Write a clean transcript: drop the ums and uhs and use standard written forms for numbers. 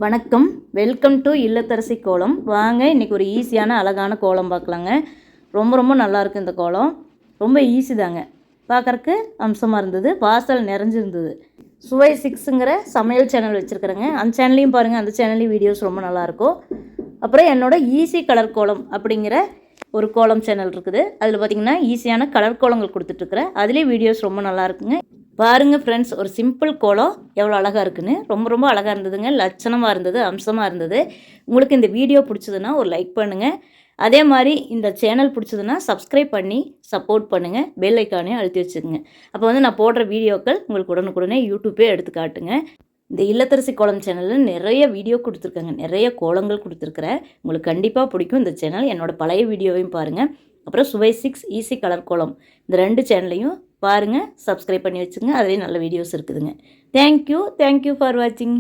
வணக்கம், welcome to இல்லத்தரசி கோலம். வாங்க இன்றைக்கி ஒரு ஈஸியான அழகான கோலம் பார்க்கலாங்க. ரொம்ப நல்லாயிருக்கு. இந்த கோலம் ரொம்ப ஈஸி தாங்க. பார்க்குறக்கு அம்சமாக இருந்தது, வாசல் நிறைஞ்சிருந்தது. சுவை 6ங்கிற சமையல் சேனல் வச்சுருக்குறேங்க. அந்த சேனல்லையும் பாருங்கள், அந்த சேனல்லையும் வீடியோஸ் ரொம்ப நல்லாயிருக்கும். அப்புறம் என்னோடய ஈஸி கலர் கோலம் அப்படிங்கிற ஒரு கோலம் சேனல் இருக்குது. அதில் பார்த்திங்கன்னா ஈஸியான கலர் கோலங்கள் கொடுத்துட்ருக்குறேன். அதுலேயும் வீடியோஸ் ரொம்ப நல்லாயிருக்குங்க. பாருங்கள் ஃப்ரெண்ட்ஸ், ஒரு சிம்பிள் கோலம் எவ்வளோ அழகாக இருக்குன்னு. ரொம்ப அழகாக இருந்ததுங்க. லட்சணமாக இருந்தது, அம்சமாக இருந்தது. உங்களுக்கு இந்த வீடியோ பிடிச்சதுன்னா ஒரு லைக் பண்ணுங்கள். அதே மாதிரி இந்த சேனல் பிடிச்சதுன்னா சப்ஸ்கிரைப் பண்ணி சப்போர்ட் பண்ணுங்கள். பெல் ஐக்கானே அழுத்தி வச்சுக்கோங்க. அப்போ வந்து நான் போடுற வீடியோக்கள் உங்களுக்கு உடனுக்குடனே யூடியூப்பே எடுத்து காட்டுங்க. இந்த இல்லத்தரசி கோலம் சேனலில் நிறைய வீடியோ கொடுத்துருக்காங்க, நிறைய கோலங்கள் கொடுத்துருக்குறேன். உங்களுக்கு கண்டிப்பாக பிடிக்கும் இந்த சேனல். என்னோடய பழைய வீடியோவையும் பாருங்கள். அப்புறம் சுவை 6 ஈஸி கலர் கோலம், இந்த 2 சேனலையும் பாருங்கள். சப்ஸ்கிரைப் பண்ணி வச்சுங்க. அதுலேயும் நல்ல வீடியோஸ் இருக்குதுங்க. தேங்க்யூ ஃபார் வாட்சிங்.